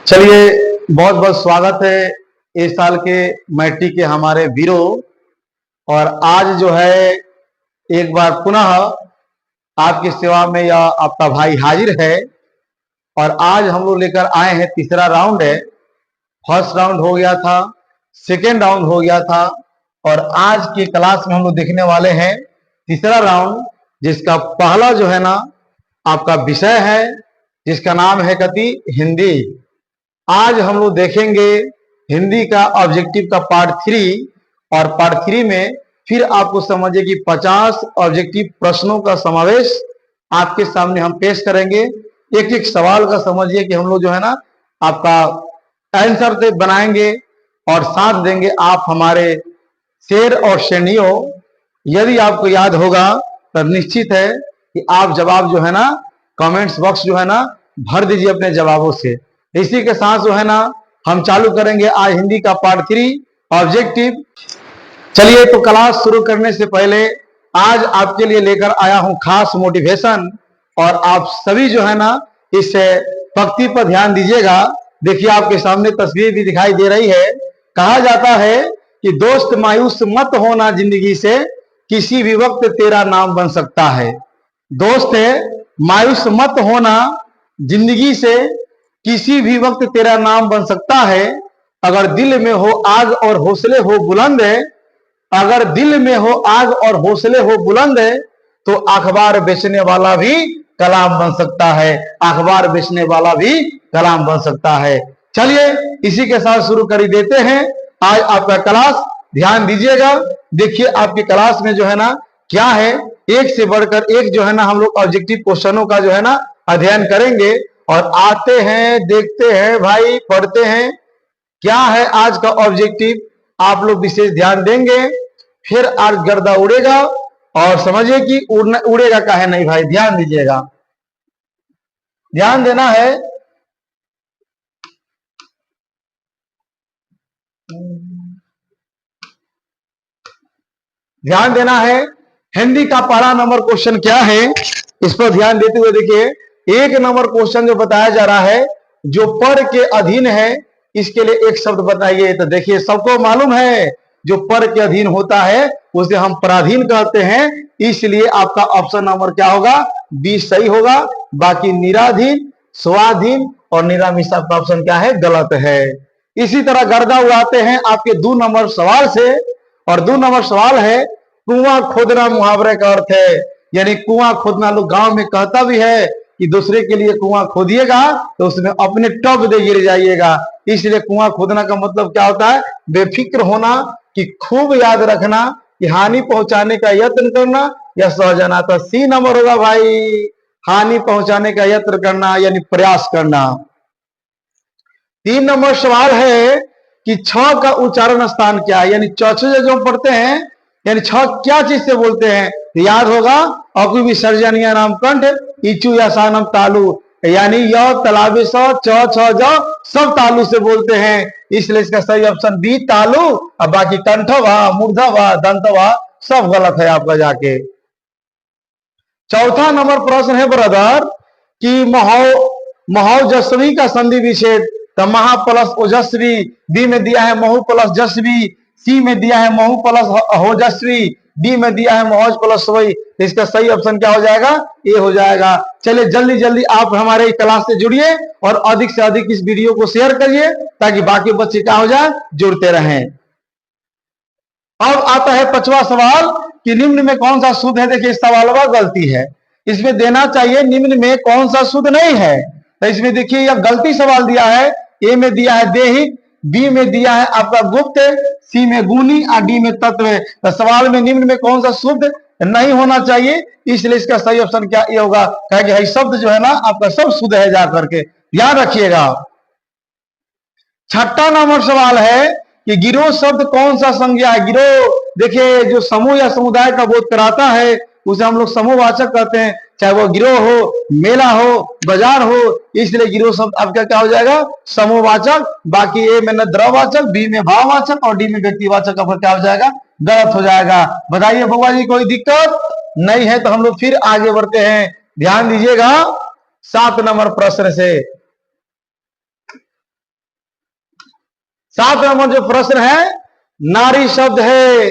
चलिए, बहुत बहुत स्वागत है इस साल के मैट्रिक के हमारे वीरों। और आज जो है एक बार पुनः आपकी सेवा में यह आपका भाई हाजिर है। और आज हम लोग लेकर आए हैं, तीसरा राउंड है। फर्स्ट राउंड हो गया था, सेकेंड राउंड हो गया था, और आज की क्लास में हम लोग देखने वाले हैं तीसरा राउंड, जिसका पहला जो है ना आपका विषय है, जिसका नाम है कति हिंदी। आज हम लोग देखेंगे हिंदी का ऑब्जेक्टिव का पार्ट 3। और पार्ट 3 में फिर आपको समझिए कि 50 ऑब्जेक्टिव प्रश्नों का समावेश आपके सामने हम पेश करेंगे। एक एक सवाल का समझिए कि हम लोग जो है ना आपका आंसर से बनाएंगे और साथ देंगे आप हमारे शेर और शेरनियों। यदि आपको याद होगा तो निश्चित है कि आप जवाब जो है ना कमेंट्स बॉक्स जो है ना भर दीजिए अपने जवाबों से। इसी के साथ जो है ना हम चालू करेंगे आज हिंदी का पार्ट 3 ऑब्जेक्टिव। चलिए, तो क्लास शुरू करने से पहले आज आपके लिए लेकर आया हूं खास मोटिवेशन। और आप सभी जो है ना इस पंक्ति पर ध्यान दीजिएगा। देखिए, आपके सामने तस्वीर भी दिखाई दे रही है। कहा जाता है कि दोस्त मायूस मत होना, जिंदगी से किसी भी वक्त तेरा नाम बन सकता है। दोस्त मायूस मत होना, जिंदगी से किसी भी वक्त तेरा नाम बन सकता है। अगर दिल में हो आग और हौसले हो बुलंद है, अगर दिल में हो आग और हौसले हो बुलंद है, तो अखबार बेचने वाला भी कलाम बन सकता है। अखबार बेचने वाला भी कलाम बन सकता है। चलिए, इसी के साथ शुरू कर देते हैं आज आपका क्लास। ध्यान दीजिएगा। देखिए, आपकी क्लास में जो है ना क्या है, एक से बढ़कर एक जो है ना हम लोग ऑब्जेक्टिव क्वेश्चनों का जो है ना अध्ययन करेंगे। और आते हैं, देखते हैं भाई, पढ़ते हैं क्या है आज का ऑब्जेक्टिव। आप लोग विशेष ध्यान देंगे, फिर आज गर्दा उड़ेगा। और समझिए कि उड़ेगा काहे नहीं भाई, ध्यान दीजिएगा, ध्यान देना है। ध्यान देना है। हिंदी का पहला नंबर क्वेश्चन क्या है, इस पर ध्यान देते हुए देखिए। एक नंबर क्वेश्चन जो बताया जा रहा है, जो पर के अधीन है, इसके लिए एक शब्द बताइए। तो देखिए, सबको मालूम है जो पर के अधीन होता है उसे हम पराधीन कहते हैं। इसलिए आपका ऑप्शन नंबर क्या होगा, बी सही होगा। बाकी निराधीन, स्वाधीन और निरामिष आपका ऑप्शन क्या है, गलत है। इसी तरह गर्दा उड़ाते हैं आपके 2 नंबर सवाल से। और 2 नंबर सवाल है, कुआं खोदना मुहावरे का अर्थ है। यानी कुआं खोदना, लोग गांव में कहता भी है कि दूसरे के लिए कुआं खोदिएगा तो उसमें अपने टब दे गिर जाइएगा। इसलिए कुआं खोदना का मतलब क्या होता है, बेफिक्र होना, कि खूब याद रखना कि हानि पहुंचाने का यत्न करना या सहजना। तो सी नंबर होगा भाई, हानि पहुंचाने का यत्न करना यानी प्रयास करना। 3 नंबर सवाल है कि छ का उच्चारण स्थान क्या है। यानी च जो पढ़ते हैं, यानी छ क्या चीज से बोलते हैं, तो याद होगा अकु विसर्जनिया नाम कंठ, इचु या सानम तालु। यानी य तलाबे स च छ ज सब तालु से बोलते हैं। इसलिए इसका सही ऑप्शन बी तालु। और बाकी कंठवा, मूर्धवा, दंतवा सब गलत है आपका जाके। चौथा नंबर प्रश्न है ब्रदर कि महोजस्वी का संधि विच्छेद। तो महा प्लस ओजस्वी, बी में दिया है महु प्लस जस्वी, सी में दिया है महु प्लस होजस्वी, डी में दिया है महोज प्लस वही। इसका सही ऑप्शन क्या हो जाएगा, ए हो जाएगा। चलिए, जल्दी जल्दी आप हमारे क्लास से जुड़िए और अधिक से अधिक इस वीडियो को शेयर करिए ताकि बाकी बच्चे क्या हो जाए, जुड़ते रहें। अब आता है 5वां सवाल कि निम्न में कौन सा शुद्ध है। देखिए, सवाल गलती है, इसमें देना चाहिए निम्न में कौन सा शुद्ध नहीं है। तो इसमें देखिए यह गलती सवाल दिया है। ए में दिया है देहिक, बी में दिया है आपका गुप्त, सी में गुणी और डी में तत्व। तो सवाल में निम्न में कौन सा शुद्ध नहीं होना चाहिए, इसलिए इसका सही ऑप्शन क्या ये होगा, कहेंगे शब्द जो है ना आपका सब शुद्ध है, जा करके याद रखिएगा। 6ठा नंबर सवाल है कि गिरोह शब्द कौन सा संज्ञा है। गिरोह, देखिए जो समूह या समुदाय का बोध कराता है उसे हम लोग समूहवाचक कहते हैं, चाहे वो गिरोह हो, मेला हो, बाजार हो। इसलिए गिरोह शब्द आपका क्या हो जाएगा, समूहवाचक। बाकी ए में द्रववाचक, बी में भाववाचक और डी में व्यक्तिवाचक का क्या हो जाएगा, गलत हो जाएगा। बताइए बउआ जी, कोई दिक्कत नहीं है तो हम लोग फिर आगे बढ़ते हैं। ध्यान दीजिएगा 7 नंबर प्रश्न से। 7 नंबर जो प्रश्न है, नारी शब्द है,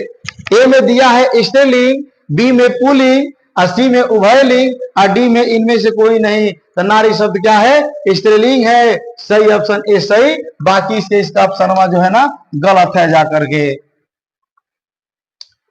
ए में दिया है स्त्रीलिंग, बी में पुल्लिंग, और सी में उभयलिंग, और डी में इनमें से कोई नहीं। तो नारी शब्द क्या है? स्त्रीलिंग है। सही ऑप्शन ए सही, बाकी से इसका ऑप्शन जो है ना गलत है जाकर के।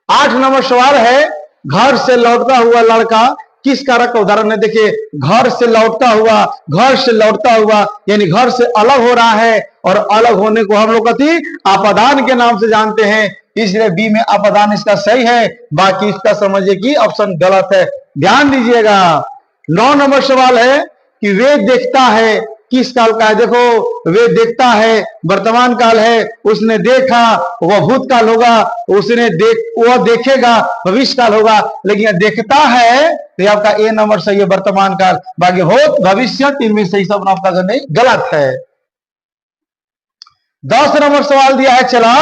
8 नंबर सवाल है, घर से लौटता हुआ लड़का किस कारक का उदाहरण है? देखिए, घर से लौटता हुआ, घर से लौटता हुआ यानी घर से अलग हो रहा है, और अलग होने को हम लोग कथी अपादान के नाम से जानते हैं, इसलिए बी में अपादान इसका सही है। बाकी इसका समझिए कि ऑप्शन गलत है, ध्यान दीजिएगा। 9 नंबर सवाल है कि वे देखता है किस काल का है? देखो, वे देखता है वर्तमान काल है, उसने देखा वह भूतकाल होगा, वह देखेगा भविष्य काल होगा, लेकिन देखता है तो आपका ए नंबर सही है वर्तमान काल, बाकी भूत भविष्य इनमें सही सब आपका नहीं गलत है। 10 नंबर सवाल दिया है, चला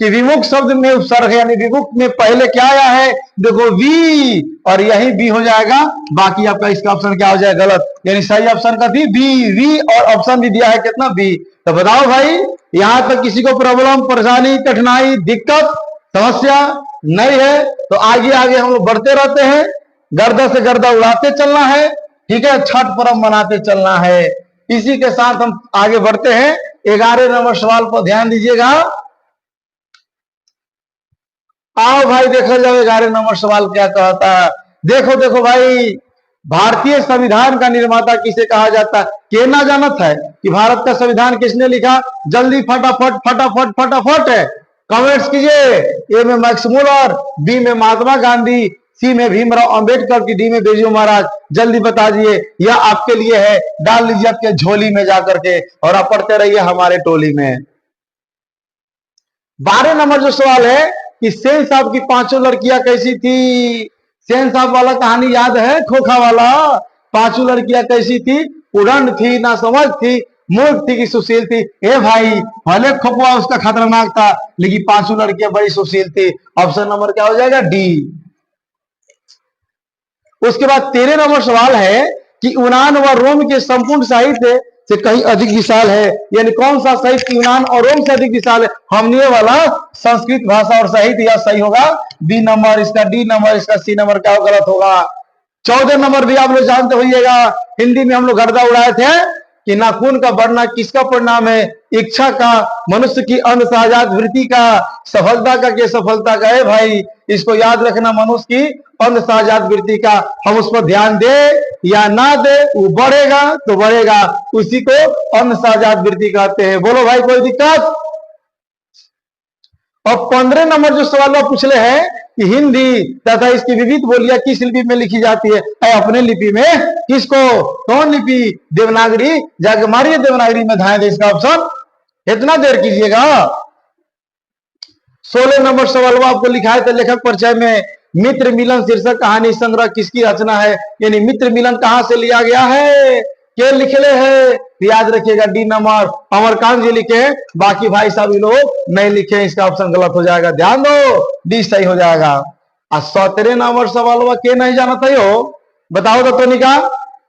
कि विमुख शब्द में उपसर्ग है, यानी विमुख में पहले क्या आया है? देखो वी, और यही बी हो जाएगा, बाकी आपका इसका ऑप्शन क्या हो जाएगा गलत, यानी सही ऑप्शन का थी बी, वी, और ऑप्शन भी दिया है कितना बी। तो बताओ भाई, यहां तक किसी को प्रॉब्लम, परेशानी, कठिनाई, दिक्कत, समस्या नहीं है? तो आगे आगे हम लोग बढ़ते रहते हैं, गर्दा से गर्दा उड़ाते चलना है, ठीक है, छठ पर्व मनाते चलना है। इसी के साथ हम आगे बढ़ते हैं। 11 नंबर सवाल पर ध्यान दीजिएगा। आओ भाई देखा जाओ 11 नंबर सवाल क्या कहता है। देखो देखो भाई, भारतीय संविधान का निर्माता किसे कहा जाता है? कहना जानत है कि भारत का संविधान किसने लिखा? जल्दी फटाफट फटाफट फटाफट है, कमेंट्स कीजिए। ए में मैक्स मुलर, बी में महात्मा गांधी, सी में भीमराव अंबेडकर की, डी में बिरजू महाराज। जल्दी बता दिए, यह आपके लिए है, डाल लीजिए आपके झोली में जाकर के, और आप पढ़ते रहिए हमारे टोली में। 12 नंबर जो सवाल है कि सेन साहब की 5 लड़कियां कैसी थी? सेन साहब वाला कहानी याद है, खोखा वाला? 5 लड़कियां कैसी थी? उड़न थी, ना समझ थी, मूर्ख थी कि सुशील थी? ए भाई, भले खोखवा उसका खतरनाक था, लेकिन 5 लड़कियां बड़ी सुशील थी। ऑप्शन नंबर क्या हो जाएगा? डी। उसके बाद 13 नंबर सवाल है कि यूनान व रोम के संपूर्ण साहित्य से कहीं अधिक विशाल है, यानी कौन सा साहित्य यूनान और रोम से अधिक विशाल है? हमने वाला संस्कृत भाषा और साहित्य, यह सही होगा बी नंबर, इसका डी नंबर, इसका सी नंबर क्या गलत होगा। 14 नंबर भी आप लोग जानते होइएगा, हिंदी में हम लोग गर्दा उड़ाए थे कि नाखून का बढ़ना किसका परिणाम है? इच्छा का, मनुष्य की अंध सहजात वृत्ति का, सफलता का के सफलता का है? भाई इसको याद रखना, मनुष्य की अंध सहजात वृत्ति का। हम उस पर ध्यान दे या ना दे, वो बढ़ेगा तो बढ़ेगा, उसी को अंध सहजात वृत्ति कहते हैं। बोलो भाई, कोई दिक्कत? और 15 नंबर जो सवाल पूछले हैं कि हिंदी तथा इसकी विविध बोलियां किस लिपि में लिखी जाती है? अपने लिपि में। किसको? कौन लिपि? देवनागरी। जाके मारिए देवनागरी में धाए दे, इसका ऑप्शन। इतना देर कीजिएगा। 16 नंबर सवाल आपको लिखा है तो लेखक परिचय में मित्र मिलन शीर्षक कहानी संग्रह किसकी रचना है? यानी मित्र मिलन कहां से लिया गया है? के लिखले है? याद रखिएगा डी नंबर, अमरकांत जी लिखे, बाकी भाई साहब लोग नहीं लिखे, इसका ऑप्शन गलत हो जाएगा, ध्यान दो, डी सही हो जाएगा। 17 नंबर सवाल के नहीं जाना था यो, बताओ तो निका।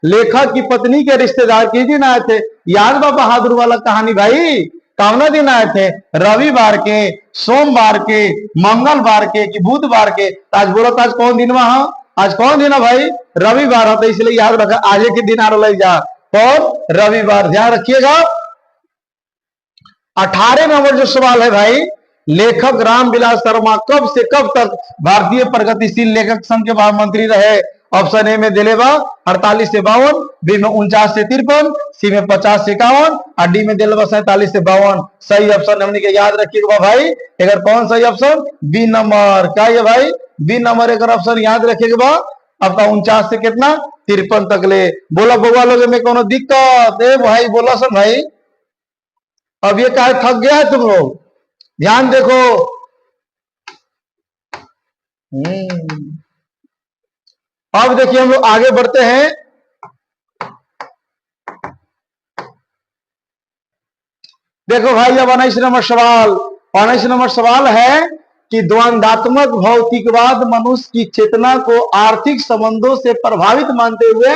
लेखक की पत्नी के रिश्तेदार किस दिन आए थे? याद बा बहादुर वाला कहानी भाई, कौना दिन आए थे? रविवार के, सोमवार के, मंगलवार के कि बुधवार के? आज बोलो तो आज कौन दिन वहां? आज कौन दिन है भाई? रविवार है, तो इसलिए याद रखा आज के दिन आ रहा जा, कौन? रविवार, ध्यान रखिएगा। 18 नंबर जो सवाल है भाई, लेखक रामविलास शर्मा कब से कब तक भारतीय प्रगतिशील लेखक संघ के महामंत्री रहे? ऑप्शन ए में दिलेबा 48 से 52, बी में 49 से 53, सी में 50 से 51, और डी में दिलेबा 47 से 52। सही ऑप्शन हमने के याद रखिएगा भाई। अगर कौन सही ऑप्शन? B number. क्या है भाई? बी नंबर एक ऑप्शन याद रखिएगा। आपका 49 से कितना? 53 तक ले। बोला बउआ लोग में कोनो दिक्कत? ए भाई बोला सन भाई, अब ये क्या थक गया है तुम लोग? ध्यान देखो। अब देखिए हम लोग आगे बढ़ते हैं। देखो भाई, अब 19 नंबर सवाल, 19 नंबर सवाल है कि द्वंद्वात्मक भौतिकवाद मनुष्य की चेतना को आर्थिक संबंधों से प्रभावित मानते हुए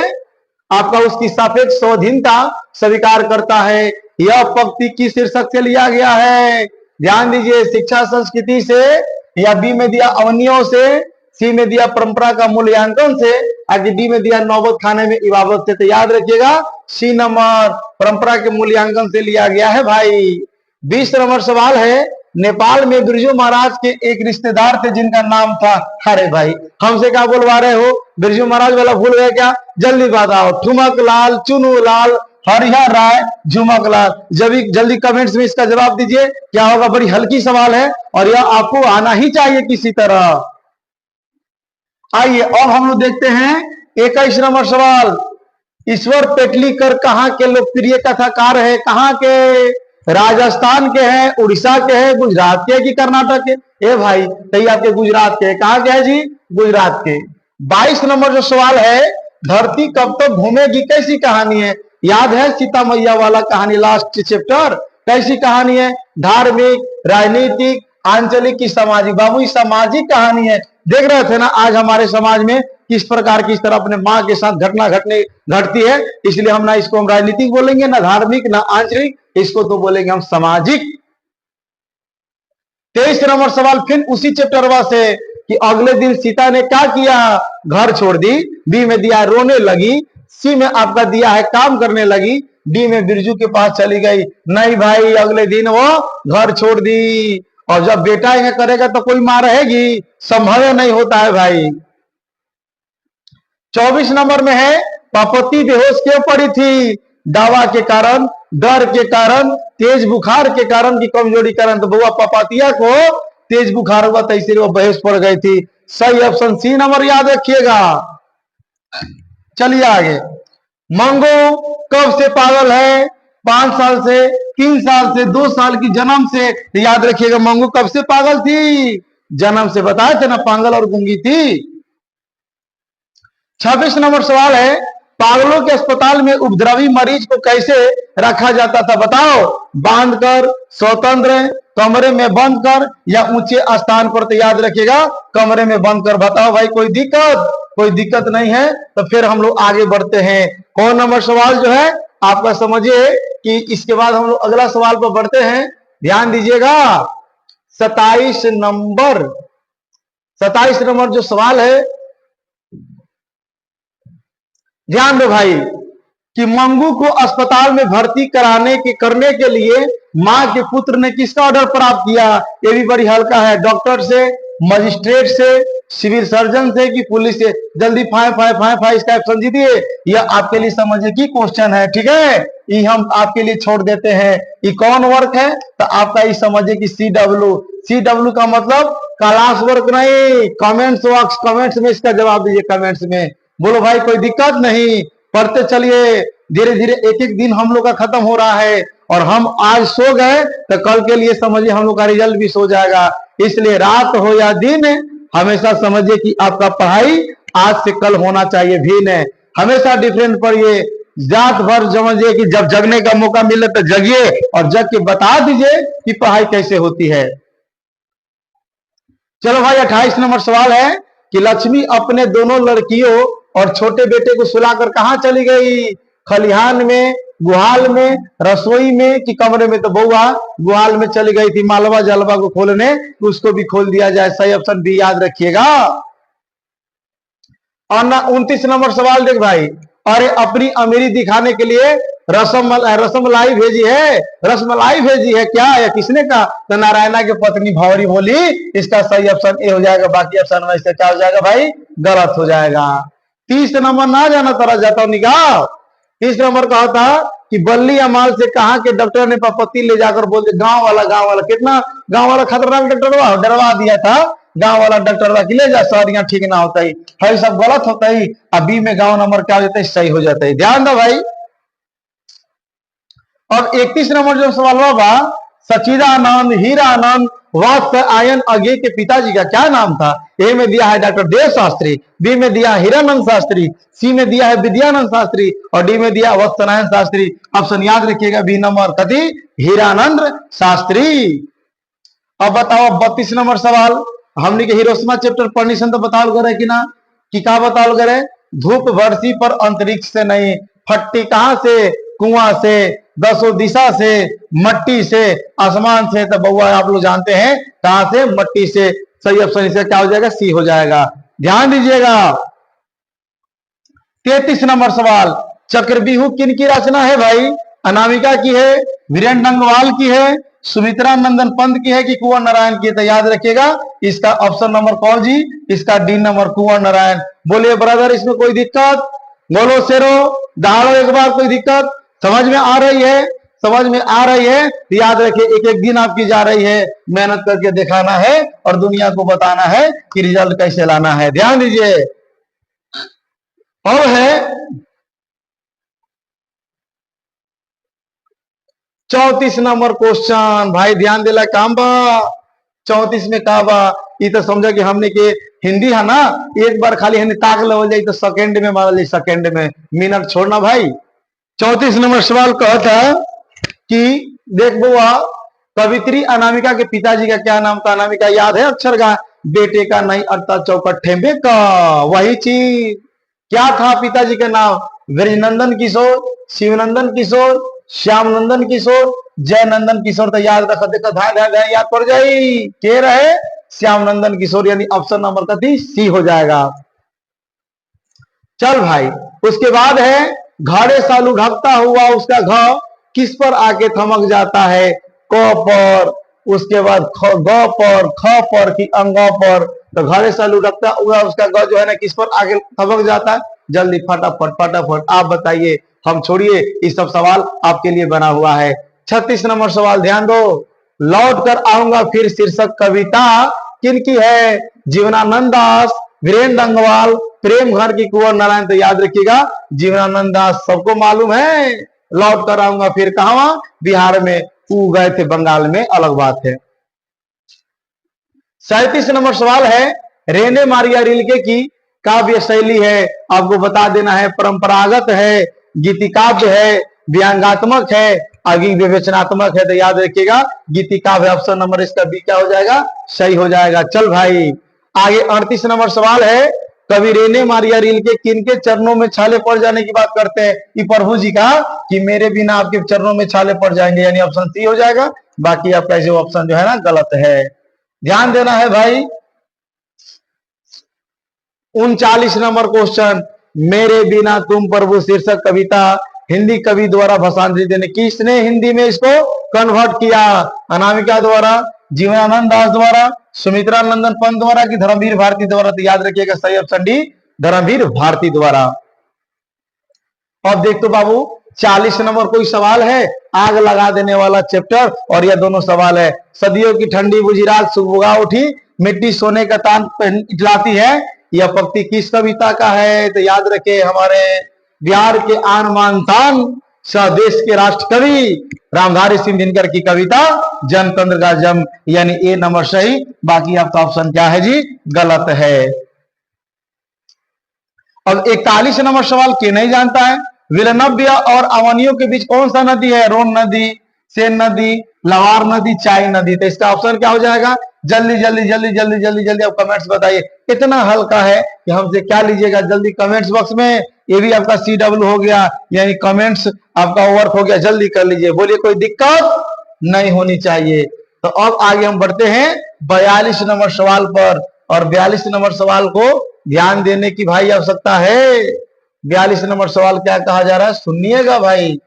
आपका उसकी सापेक्ष स्वाधीनता स्वीकार करता है। यह पंक्ति किस शीर्षक से लिया गया है? ध्यान दीजिए, शिक्षा संस्कृति से, या बी में दिया अवनियों से, सी में दिया परंपरा का मूल्यांकन से, आगे डी में दिया नौबत खाने में इबादत से। तो याद रखिएगा सी नंबर परंपरा के मूल्यांकन से लिया गया है भाई। 20 नंबर सवाल है, नेपाल में बिरजू महाराज के एक रिश्तेदार थे जिनका नाम था, अरे भाई हमसे क्या बोलवा रहे हो, बिरजू महाराज वाला भूल गए क्या? जल्दी बताओ। ठुमक लाल, चुनू लाल, हरिहर राय, झुमक लाल। जल्दी कमेंट्स में इसका जवाब दीजिए, क्या होगा? बड़ी हल्की सवाल है और यह आपको आना ही चाहिए किसी तरह। आइए अब हम लोग देखते हैं 21 नंबर सवाल। ईश्वर पेटलीकर कहाँ के लोकप्रिय कथाकार है? कहाँ के? राजस्थान के हैं, उड़ीसा के हैं, गुजरात के कि कर्नाटक के? ए भाई सही आपके गुजरात के। कहाँ के है जी? गुजरात के। 22 नंबर जो सवाल है, धरती कब तक घूमेगी कैसी कहानी है? याद है सीता मैया वाला कहानी, लास्ट चैप्टर? कैसी कहानी है? धार्मिक, राजनीतिक, आंचलिक की सामाजिक? बाबू सामाजिक कहानी है। देख रहे थे ना आज हमारे समाज में किस प्रकार की, इस तरह अपने माँ के साथ घटना घटती है, इसलिए हम ना इसको हम राजनीतिक बोलेंगे, ना धार्मिक, ना आंचलिक, इसको तो बोलेंगे हम सामाजिक। 23 नंबर सवाल फिर उसी चैप्टर से कि अगले दिन सीता ने क्या किया? घर छोड़ दी। बी में दिया रोने लगी, सी में आपका दिया है काम करने लगी, डी में बिरजू के पास चली गई। नहीं भाई, अगले दिन वो घर छोड़ दी। और जब बेटा यह करेगा तो कोई मां रहेगी? संभव नहीं होता है भाई। 24 नंबर में है, पार्वती बेहोश क्यों पड़ी थी? दावा के कारण, डर के कारण, तेज बुखार के कारण की कमजोरी कारण? तो बउआ पपातिया को तेज बुखार हुआ था इसलिए वो बेहोश पड़ गई थी। सही ऑप्शन सी नंबर याद रखिएगा। चलिए आगे। मंगू कब से पागल है? 5 साल से, 3 साल से, 2 साल की, जन्म से? तो याद रखिएगा मंगू कब से पागल थी? जन्म से। बताए थे ना पागल और गूंगी थी। 26 नंबर सवाल है, पागलों के अस्पताल में उपद्रवी मरीज को कैसे रखा जाता था? बताओ। बांधकर, स्वतंत्र, कमरे में बंद कर, या ऊंचे स्थान पर? तो याद रखिएगा कमरे में बंद कर। बताओ भाई कोई दिक्कत? कोई दिक्कत नहीं है। तो फिर हम लोग आगे बढ़ते हैं। कौन नंबर सवाल जो है आपका समझिए कि इसके बाद हम लोग अगला सवाल पर बढ़ते हैं। ध्यान दीजिएगा 27 नंबर। 27 नंबर जो सवाल है, ध्यान दो भाई कि मंगू को अस्पताल में भर्ती करने के लिए मां के पुत्र ने किसका ऑर्डर प्राप्त किया? ये भी बड़ी हल्का है। डॉक्टर से, मजिस्ट्रेट से, सिविल सर्जन से कि पुलिस से? जल्दी फाय फाय फाय फाय इसका ऑप्शन दीजिए। यह आपके लिए समझने की क्वेश्चन है, ठीक है? ये हम आपके लिए छोड़ देते हैं। ये कौन वर्क है? तो आपका ये समझिए कि CW का मतलब क्लास वर्क नहीं, कमेंट्स वर्क। कमेंट्स में इसका जवाब दीजिए, कमेंट्स में। बोलो भाई कोई दिक्कत नहीं। पढ़ते चलिए, धीरे धीरे एक एक दिन हम लोग का खत्म हो रहा है और हम आज सो गए तो कल के लिए समझिए हम लोग का रिजल्ट भी सो जाएगा। इसलिए रात हो या दिन, हमेशा समझिए कि आपका पढ़ाई आज से कल होना चाहिए। भिन्न हमेशा डिफरेंट पढ़िए। जात भर समझिए कि जब जगने का मौका मिले तो जगिए और जग के बता दीजिए कि पढ़ाई कैसे होती है। चलो भाई 28 नंबर सवाल है कि लक्ष्मी अपने दोनों लड़कियों और छोटे बेटे को सुलाकर कहां चली गई? खलिहान में, गुहाल में, रसोई में कि कमरे में? तो बउआ गुहाल में चली गई थी मालवा जलवा को खोलने, तो उसको भी खोल दिया जाए। सही ऑप्शन बी याद रखिएगा। और ना 29 नंबर सवाल देख भाई, अरे अपनी अमीरी दिखाने के लिए रसमलाई भेजी है, रसमलाई भेजी है क्या? या किसने कहा? तो नारायणा की पत्नी भंवरी बोली। इसका सही ऑप्शन ए हो जाएगा। बाकी ऑप्शन में इसका क्या हो जाएगा भाई? गलत हो जाएगा। 30 नंबर ना जाना तरह जाता हूं निकाल। 30 नंबर कहा था कि बल्ली अमाल से कहा कि डॉक्टर ने पपत्ती ले जाकर बोलते गांव वाला कितना गांव वाला खतरनाक डॉक्टर डरवा दिया था। गांव वाला डॉक्टर कि ले जा सर यहाँ ठीक ना होता ही है, सब गलत होता ही। अभी में गांव नंबर क्या हो जाता है? सही हो जाता है। ध्यान दो भाई। और 31 नंबर जो सवाल हुआ, सचिदानंद हीरानंद वत्स आयन अगे के पिताजी का क्या नाम था? ए में दिया है डॉक्टर देव शास्त्री, बी में दिया है हीरानंद शास्त्री, सी में दिया है विद्यानंद शास्त्री और डी में दिया वत्सनारायण शास्त्री। ऑप्शन याद रखिएगा बी नंबर कति हीरानंद शास्त्री। अब बताओ 32 नंबर सवाल, हमने के हिरोशिमा चैप्टर पढ़नी सन तो बताओ करे कि ना कि का बताओ करे? धूप वर्षी पर अंतरिक्ष से नहीं, फट्टी कहां से, कुआं से, दसों दिशा से, मट्टी से, आसमान से। तो बउआ आप लोग जानते हैं कहां से, मट्टी से। सही ऑप्शन इसका क्या हो जाएगा, सी हो जाएगा। ध्यान दीजिएगा। 33 नंबर सवाल, चक्रव्यूह किन की रचना है भाई? अनामिका की है, वीरेंद्र डंगवाल की है, सुमित्रा नंदन पंत की है कि कुंवर नारायण की? तो याद रखिएगा इसका ऑप्शन नंबर कौन जी, इसका डी नंबर कुंवर नारायण। बोलिए ब्रदर, इसमें कोई दिक्कत? बोलो शेरो, दहाड़ो एक बार, कोई दिक्कत? समझ में आ रही है? समझ में आ रही है तो याद रखिए, एक एक दिन आपकी जा रही है, मेहनत करके दिखाना है और दुनिया को बताना है कि रिजल्ट कैसे लाना है। ध्यान दीजिए। और है 34 नंबर क्वेश्चन। भाई ध्यान दिला काम बा। 34 में का बा, ये तो समझा कि हमने के हिंदी है ना, एक बार खाली हिंदी ताक लेवल जाए तो सेकंड में मारा जाए, सेकंड में, मिनट छोड़ना भाई। 34 नंबर सवाल कहता है कि देख बुआ, कवित्री अनामिका के पिताजी का क्या नाम था? अनामिका याद है अक्षर का? बेटे का नहीं अर्थात चौकट ठेंबे का, वही चीज। क्या था पिताजी का नाम? ब्रजनंदन किशोर, शिवनंदन किशोर, श्याम नंदन किशोर, जयनंदन किशोर। तो याद रखा, देखा ध्यान ध्यान ध्यान, याद पड़ जाई के रहे, श्याम नंदन किशोर, यानी ऑप्शन नंबर का सी हो जाएगा। चल भाई, उसके बाद है घाड़े सालू ढकता हुआ उसका घ किस पर आके थमक जाता है? क पर, उसके बाद ग पर, ख पर कि अंग पर? तो घाड़े सालू ढकता हुआ उसका ग जो है ना किस पर आके थमक जाता है? जल्दी फटाफट फटाफट आप बताइए, हम छोड़िए, ये सब सवाल आपके लिए बना हुआ है। 36 नंबर सवाल ध्यान दो, लौट कर आऊंगा फिर शीर्षक कविता किनकी है? जीवनानंद दास, वीरेंद्र डंगवाल, प्रेम घर की कुंवर नारायण। तो याद रखिएगा जीवनानंद दास सबको मालूम है। लौट कर आऊंगा फिर कहा? बिहार में, वो गए थे बंगाल में, अलग बात है। 37 नंबर सवाल है, रेने मारिया रिल्के की काव्य शैली है? आपको बता देना है, परंपरागत है, गीतिकाव्य है, व्यंगात्मक है, आगे विवेचनात्मक है। तो याद रखिएगा गीतिकाव्य, ऑप्शन नंबर इसका बी क्या हो जाएगा, सही हो जाएगा। चल भाई आगे 38 नंबर सवाल है, कवि रेने मारिया रिल्के किनके चरणों में छाले पड़ जाने की बात करते हैं? ये प्रभु जी का कि मेरे बिना आपके चरणों में छाले पड़ जाएंगे, यानी ऑप्शन सी हो जाएगा। बाकी आपका जो ऑप्शन जो है ना गलत है, ध्यान देना है भाई। 39 नंबर क्वेश्चन, मेरे बिना तुम प्रभु शीर्षक कविता हिंदी कवि द्वारा भाषांतरित, यानी किसने हिंदी में इसको कन्वर्ट किया? अनामिका द्वारा, जीवनानंद दास द्वारा, सुमित्रा नंदन पंत द्वारा कि धर्मवीर भारती द्वारा? तो याद रखिएगा सही ऑप्शन डी, धर्मवीर भारती द्वारा। अब देख तो बाबू 40 नंबर कोई सवाल है, आग लगा देने वाला चैप्टर, और यह दोनों सवाल है। सदियों की ठंडी बुझी रात सुबह उठी, मिट्टी सोने का तान इटलाती है, यह पंक्ति किस कविता का है? तो याद रखे हमारे बिहार के आन मान तान स्वदेश के राष्ट्र कवि रामधारी सिंह दिनकर की कविता जनतंत्र का जन्म, यानी ए नंबर सही। बाकी आपका ऑप्शन क्या है जी, गलत है। अब 41 नंबर सवाल के नहीं जानता है, विलनव्य और अवनियों के बीच कौन सा नदी है? रोन नदी, सेन नदी, लवार नदी, चाई नदी। तो इसका ऑप्शन क्या हो जाएगा? जल्दी जल्दी जल्दी जल्दी जल्दी जल्दी आप कमेंट्स बताइए। इतना हल्का है कि हमसे क्या लीजिएगा, जल्दी कमेंट्स बॉक्स में। ये भी आपका CW हो गया, यानी कमेंट्स आपका वर्क हो गया, जल्दी कर लीजिए। बोलिए कोई दिक्कत नहीं होनी चाहिए। तो अब आगे हम बढ़ते हैं 42 नंबर सवाल पर, और 42 नंबर सवाल को ध्यान देने की भाई आवश्यकता है। 42 नंबर सवाल क्या कहा जा रहा है, सुनिएगा भाई।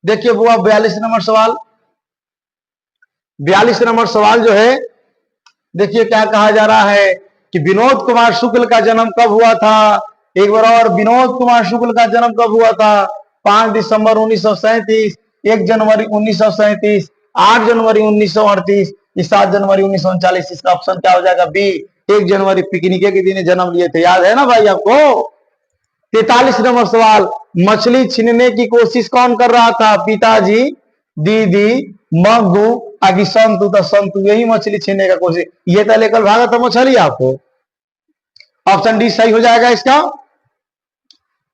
देखिए बुआ 42 नंबर सवाल, 42 नंबर सवाल जो है, देखिए क्या कहा जा रहा है कि विनोद कुमार शुक्ल का जन्म कब हुआ था? एक बार और, विनोद कुमार शुक्ल का जन्म कब हुआ था? 5 दिसंबर 1937, 1 जनवरी 1937, 8 जनवरी 1938, 7 जनवरी 1939। इसका ऑप्शन क्या हो जाएगा, बी, 1 जनवरी पिकनिक के दिन जन्म लिए थे। याद है ना भाई आपको? 43 नंबर सवाल, मछली छीनने की कोशिश कौन कर रहा था? पिताजी, दीदी, मग्गू, आगे संतु? तो संतु यही मछली छीनने का कोशिश, ये तो लेकर भागा था मछली आपको। ऑप्शन डी सही हो जाएगा इसका।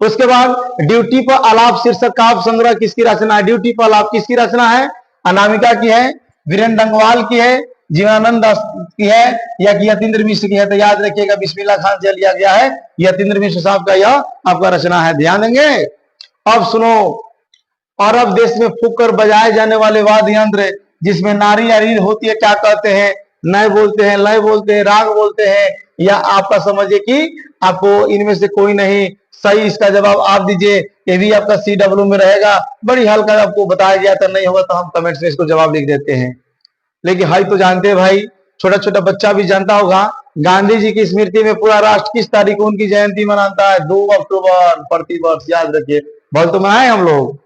उसके बाद ड्यूटी पर आलाप शीर्षक काव्य संग्रह किसकी रचना है? ड्यूटी पर आलाप किसकी रचना है? अनामिका की है, वीरेंद्र डंगवाल की है, जीवनानंद दास की है या कि यतीन्द्र मिश्र की है? तो याद रखिएगा बिस्मिल्लाह खान से लिया गया है, यतीन्द्र मिश्र साहब का यह आपका रचना है, ध्यान देंगे। अब सुनो, और अब देश में फूंक कर बजाए जाने वाले वाद्य यंत्र जिसमें नारी या रीढ़ होती है, क्या कहते हैं? नय बोलते हैं, लय बोलते हैं, राग बोलते हैं, या आपका समझिए कि आपको इनमें से कोई नहीं सही, इसका जवाब आप दीजिए। ये भी आपका CW में रहेगा, बड़ी हल्का आपको बताया गया था, नहीं होगा तो हम कमेंट्स में इसको जवाब लिख देते हैं। लेकिन हाई तो जानते हैं भाई, छोटा छोटा बच्चा भी जानता होगा, गांधी जी की स्मृति में पूरा राष्ट्र किस तारीख को उनकी जयंती मनाता है? 2 अक्टूबर प्रतिवर्ष, याद रखिए। बहुत तो मनाए हम लोग।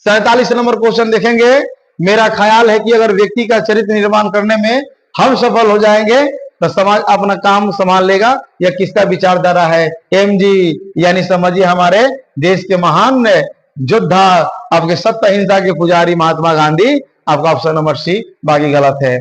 47 नंबर क्वेश्चन देखेंगे। मेरा ख्याल है कि अगर व्यक्ति का चरित्र निर्माण करने में हम सफल हो जाएंगे तो समाज अपना काम संभाल लेगा। यह किसका विचारधारा है? MG, यानी समझिए हमारे देश के महान योद्धा, आपके सत्य अहिंसा के पुजारी महात्मा गांधी। आपका ऑप्शन नंबर C बाकी गलत है।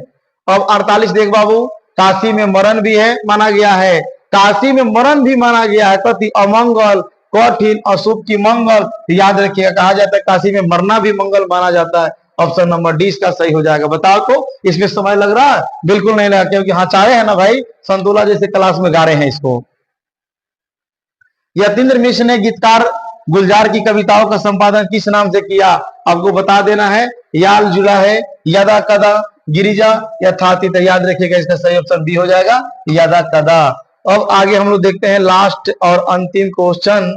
अब 48 देख बाबू, काशी में मरण भी है माना गया है, काशी में मरण भी माना गया है, कति अमंगल कठिन अशुभ की मंगल, याद रखिएगा। कहा जाता है काशी में मरना भी मंगल माना जाता है। ऑप्शन नंबर D इसका सही हो जाएगा। बताओ तो इसमें समय लग रहा है? बिल्कुल नहीं लगा, क्योंकि हाँ चाहे है ना भाई, संतोला जैसे क्लास में गा रहे हैं इसको। यतीन्द्र मिश्र ने गीतकार गुलजार की कविताओं का संपादन किस नाम से किया? आपको बता देना है, याल जुला है, यदा कदा, गिरिजा या थाती। तो याद रखिएगा इसका सही ऑप्शन B हो जाएगा, यदा कदा। अब आगे हम लोग देखते हैं लास्ट और अंतिम क्वेश्चन।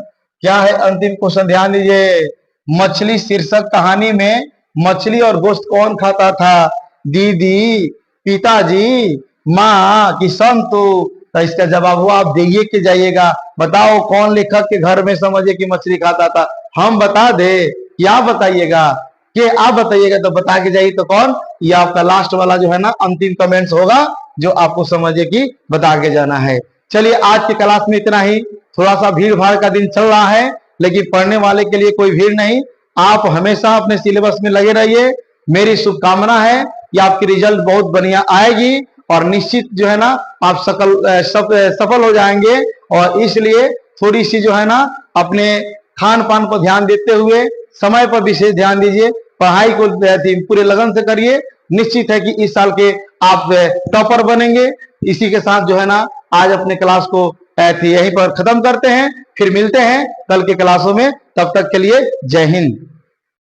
क्या है अंतिम क्वेश्चन? ध्यान दीजिए। मछली शीर्षक कहानी में मछली और गोश्त कौन खाता था? दीदी, पिताजी, माँ की संतु? तो इसका जवाब हुआ, आप देखिए के जाइएगा। बताओ कौन लेखक के घर में समझिए कि मछली खाता था? हम बता दे कि आप बताइएगा? कि आप बताइएगा तो बता के जाइए। तो कौन? ये आपका लास्ट वाला जो है ना अंतिम कमेंट्स होगा, जो आपको समझिए कि बता के जाना है। चलिए आज की क्लास में इतना ही। थोड़ा सा भीड़ भाड़ का दिन चल रहा है, लेकिन पढ़ने वाले के लिए कोई भीड़ नहीं। आप हमेशा अपने सिलेबस में लगे रहिए। मेरी शुभकामना है कि आपकी रिजल्ट बहुत बढ़िया आएगी और निश्चित जो है ना आप सफल हो जाएंगे। और इसलिए थोड़ी सी जो है ना अपने खान पान पर ध्यान देते हुए समय पर विशेष ध्यान दीजिए। पढ़ाई को पूरे लगन से करिए। निश्चित है कि इस साल के आप टॉपर बनेंगे। इसी के साथ जो है ना आज अपने क्लास को यहीं पर खत्म करते हैं, फिर मिलते हैं कल के क्लासों में। तब तक के लिए जय हिंद।